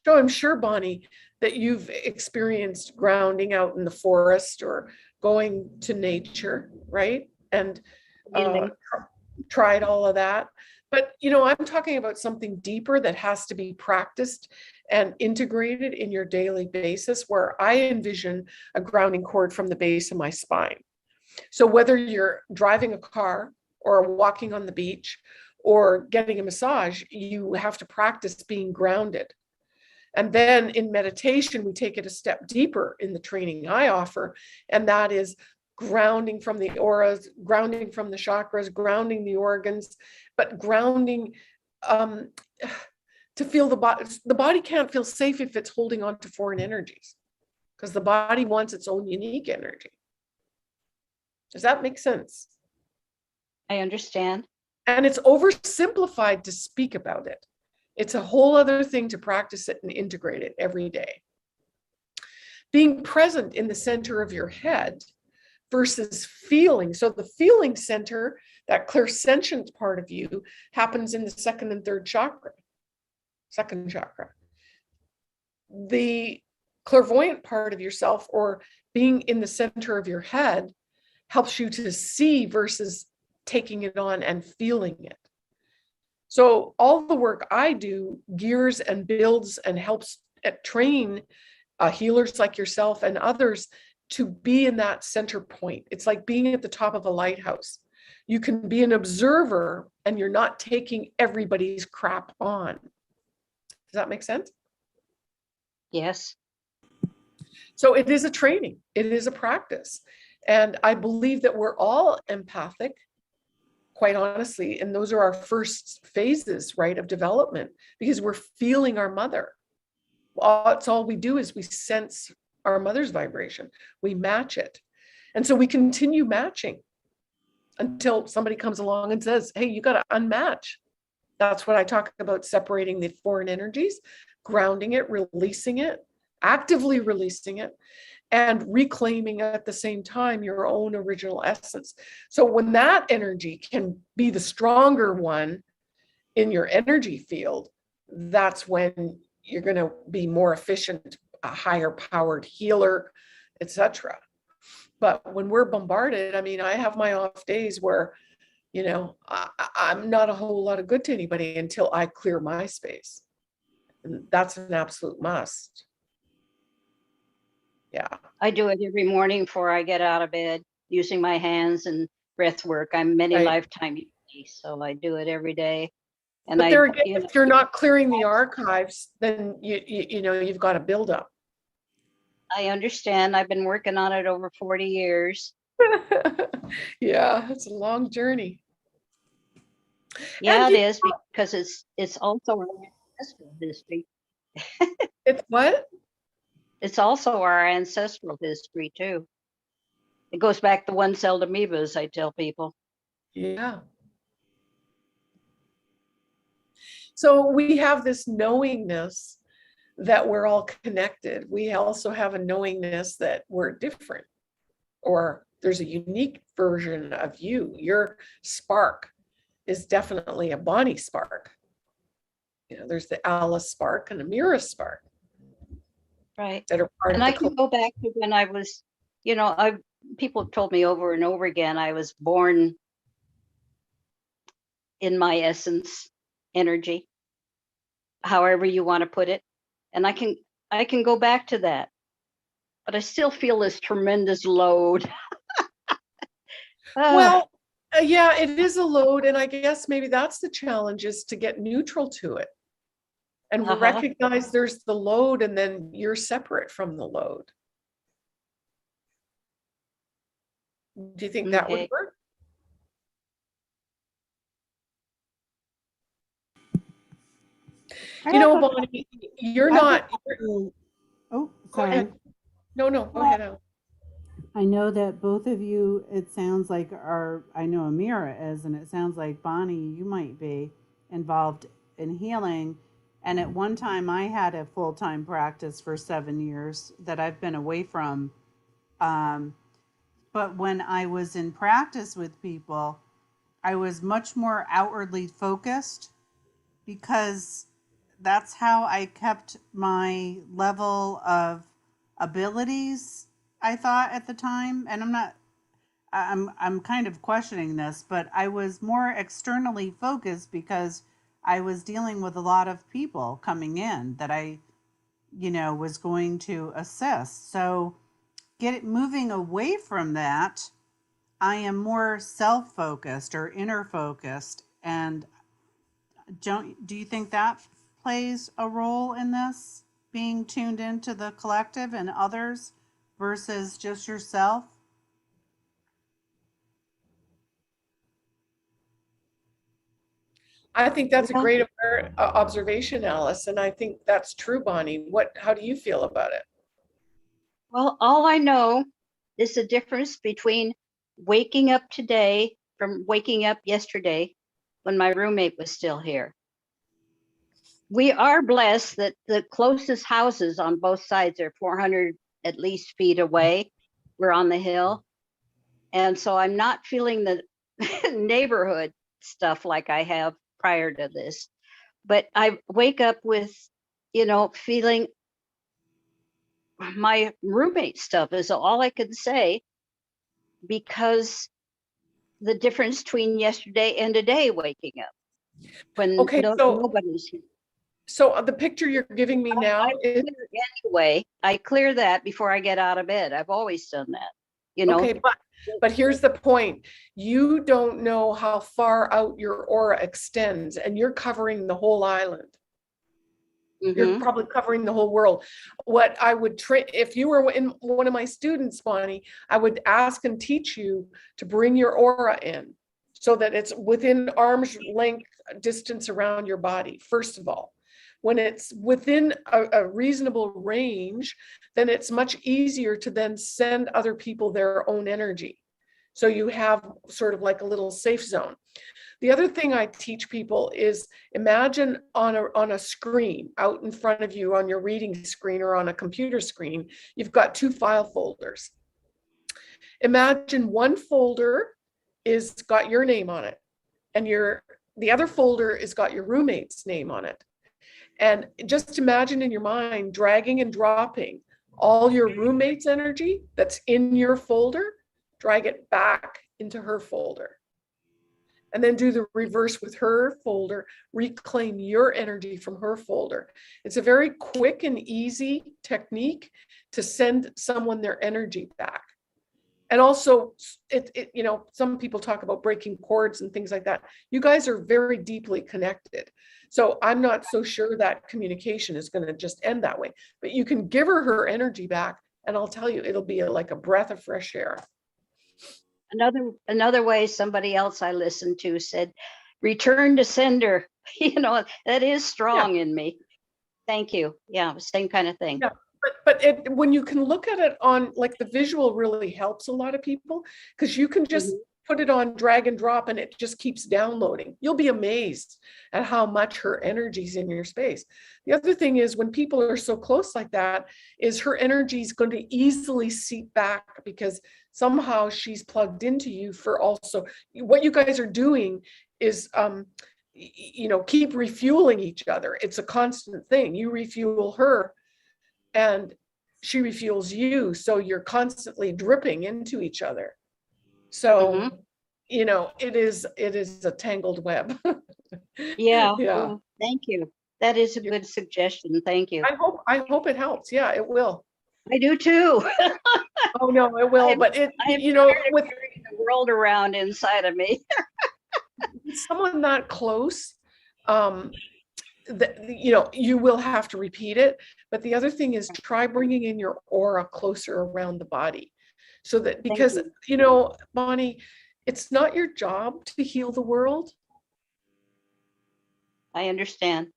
So I'm sure, Bonnie, that you've experienced grounding out in the forest or going to nature, right? And tried all of that. But, I'm talking about something deeper that has to be practiced and integrated in your daily basis, where I envision a grounding cord from the base of my spine. So whether you're driving a car or walking on the beach or getting a massage, you have to practice being grounded. And then in meditation, we take it a step deeper in the training I offer, and that is grounding from the auras, grounding from the chakras, grounding the organs, but grounding to feel the body. The body can't feel safe if it's holding on to foreign energies, because the body wants its own unique energy. Does that make sense? I understand. And it's oversimplified to speak about it. It's a whole other thing to practice it and integrate it every day. Being present in the center of your head versus feeling. So the feeling center, that clairsentient part of you, happens in the second and third chakra. Second chakra. The clairvoyant part of yourself, or being in the center of your head, helps you to see versus taking it on and feeling it. So all the work I do gears and builds and helps train healers like yourself and others to be in that center point. It's like being at the top of a lighthouse. You can be an observer and you're not taking everybody's crap on. Does that make sense? Yes. So it is a training. It is a practice. And I believe that we're all empathic, quite honestly. And those are our first phases, right, of development, because we're feeling our mother. That's all we do, is we sense our mother's vibration. We match it. And so we continue matching until somebody comes along and says, hey, you got to unmatch. That's what I talk about, separating the foreign energies, grounding it, releasing it, actively releasing it, and reclaiming at the same time your own original essence. So when that energy can be the stronger one in your energy field, that's when you're going to be more efficient, a higher powered healer, etc. But when we're bombarded, I mean, I have my off days where, you know, I'm not a whole lot of good to anybody until I clear my space. And that's an absolute must. Yeah. I do it every morning before I get out of bed, using my hands and breath work. I'm many Right. lifetime yogi, so I do it every day. And But I, there again, you know, if you're not clearing the archives, then you know, you've got to build up. I understand. I've been working on it over 40 years. Yeah, it's a long journey. Yeah, And it is, because it's also our ancestral history. it's what? It's also our ancestral history too. It goes back to one-celled amoebas, I tell people. Yeah. So we have this knowingness that we're all connected. We also have a knowingness that we're different, or there's a unique version of you. Your spark is definitely a Bonnie spark. You know, there's the Alice spark and Amirah spark. Right. That are part And of I the can go back to when I was, you know, people have told me over and over again, I was born in my essence energy, however you want to put it. And I can go back to that, but I still feel this tremendous load. Well, yeah, it is a load. And I guess maybe that's the challenge, is to get neutral to it and recognize there's the load, and then you're separate from the load. Do you think that would work? You know, Bonnie, you're not. Oh, Go ahead. sorry. No, go ahead, Al. I know that both of you, it sounds like, are, I know Amirah is, and it sounds like Bonnie, you might be involved in healing. And at one time, I had a full time practice for 7 years that I've been away from. Um, but when I was in practice with people, I was much more outwardly focused, because that's how I kept my level of abilities, I thought at the time. And I'm kind of questioning this, but I was more externally focused because I was dealing with a lot of people coming in that I, was going to assist. So moving away from that, I am more self-focused or inner focused, and do you think that plays a role in this, being tuned into the collective and others versus just yourself? I think that's a Well, great observation, Alice, and I think that's true, Bonnie. How do you feel about it? well, all I know is the difference between waking up today from waking up yesterday when my roommate was still here. We are blessed that the closest houses on both sides are 400 at least feet away. We're on the hill. And so I'm not feeling the neighborhood stuff like I have prior to this. But I wake up with, feeling my roommate stuff is all I can say, because the difference between yesterday and today waking up when Okay, so nobody's here. the picture you're giving me now is Anyway, I clear that before I get out of bed. I've always done that, okay, but here's the point. You don't know how far out your aura extends, and you're covering the whole island. You're Mhm. probably covering the whole world. What I would train, if you were in one of my students, Bonnie, I would ask and teach you to bring your aura in so that it's within arm's length distance around your body, first of all. When it's within a reasonable range, then it's much easier to then send other people their own energy. So you have sort of like a little safe zone. The other thing I teach people is imagine on a screen out in front of you on your reading screen or on a computer screen, you've got two file folders. Imagine one folder is got your name on it, and the other folder is got your roommate's name on it. And just imagine in your mind dragging and dropping all your roommate's energy that's in your folder, drag it back into her folder. And then do the reverse with her folder, reclaim your energy from her folder. It's a very quick and easy technique to send someone their energy back. And also, some people talk about breaking cords and things like that. You guys are very deeply connected. So I'm not so sure that communication is going to just end that way. But you can give her energy back, and I'll tell you, it'll be like a breath of fresh air. Another way somebody else I listened to said, return to sender. That is strong in me. Thank you. Yeah, same kind of thing. Yeah. But when you can look at it on, like, the visual really helps a lot of people, because you can just put it on drag and drop and it just keeps downloading. You'll be amazed at how much her energy's in your space. The other thing is, when people are so close like that, is her energy is going to easily seep back, because somehow she's plugged into you for also what you guys are doing is keep refueling each other. It's a constant thing. You refuel her and she refuels you, so you're constantly dripping into each other. So it is a tangled web. Yeah. Yeah. Well, thank you. That is a good suggestion. Thank you. I hope it helps. Yeah, it will. I do too. Oh no, it will. But I'm with carrying the world around inside of me. someone that close, you will have to repeat it. But the other thing is, try bringing in your aura closer around the body, so that, because Bonnie, it's not your job to heal the world. I understand.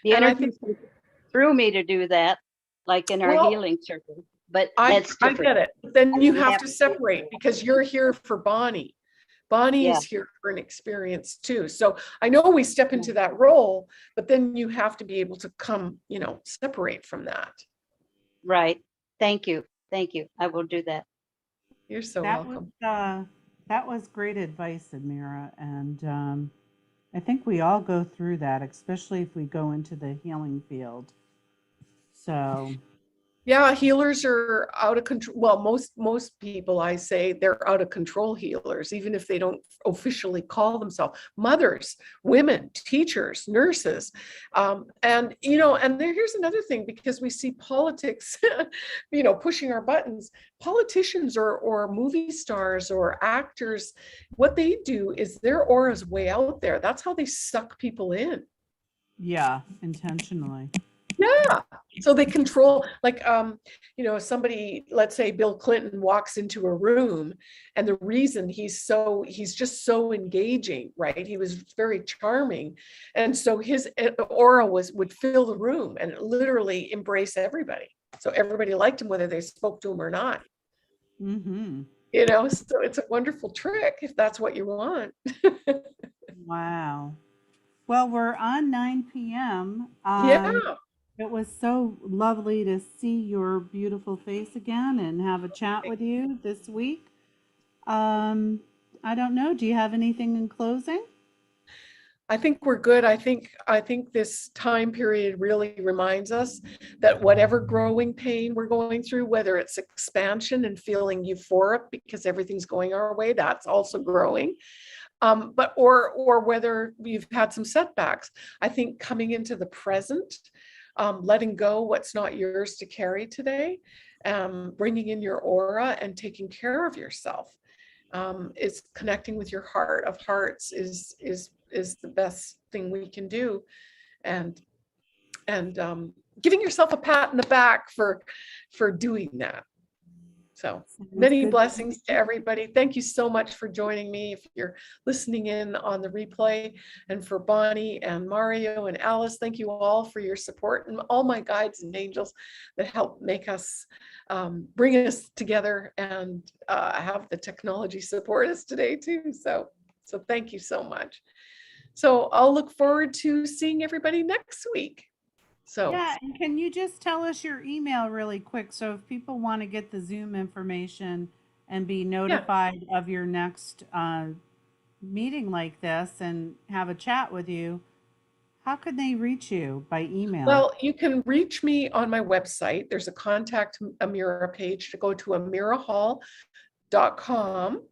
The energy through me to do that, like in our healing circle. But that's different. I get it. Then you have to separate, because you're here for Bonnie. Bonnie is here for an experience too. So I know we step into that role, but then you have to be able to come, separate from that. Right. Thank you. Thank you. I will do that. You're so welcome. That was great advice, Amirah. And I think we all go through that, especially if we go into the healing field. So Yeah, healers are out of control. Well, most people, I say, they're out of control healers, even if they don't officially call themselves mothers, women, teachers, nurses. And here's another thing, because we see politics, pushing our buttons. Politicians or movie stars or actors, what they do is their aura is way out there. That's how they suck people in. Yeah, intentionally. Yeah. So they control, like, somebody, let's say Bill Clinton walks into a room, and the reason he's just so engaging, right? He was very charming. And so his aura would fill the room and literally embrace everybody. So everybody liked him, whether they spoke to him or not. Mm-hmm. So it's a wonderful trick if that's what you want. Wow. Well, we're on 9 p.m. Yeah. It was so lovely to see your beautiful face again and have a chat with you this week. Um, I don't know. Do you have anything in closing? I think we're good. I think this time period really reminds us that whatever growing pain we're going through, whether it's expansion and feeling euphoric because everything's going our way, that's also growing. But or whether we've had some setbacks. I think coming into the present, letting go what's not yours to carry today, bringing in your aura and taking care of yourself, is connecting with your heart of hearts is the best thing we can do, and giving yourself a pat in the back for doing that. So Sounds many good. blessings to everybody. Thank you so much for joining me if you're listening in on the replay. And for Bonnie and Mario and Alice, thank you all for your support, and all my guides and angels that help make us, bring us together, and have the technology support us today too. So thank you so much. So I'll look forward to seeing everybody next week. So Yeah, and can you just tell us your email really quick so if people want to get the Zoom information and be yeah. notified of your next meeting like this and have a chat with you, how could they reach you by email? Well, you can reach me on my website. There's a contact Amirah page to go to amirahhall.com.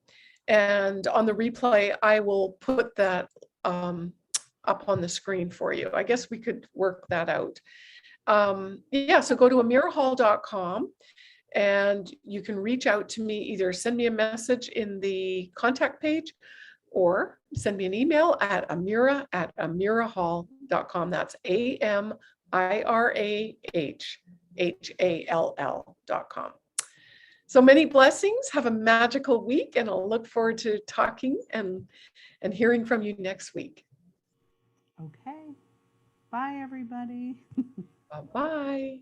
And on the replay, I will put that, up on the screen for you. I guess we could work that out. Yeah, so go to amirahhall.com and you can reach out to me, either send me a message in the contact page or send me an email at amirah@amirahhall.com. That's AMIRAHHALL.com. So many blessings. Have a magical week, and I'll look forward to talking and hearing from you next week. Okay. Bye, everybody. Bye-bye.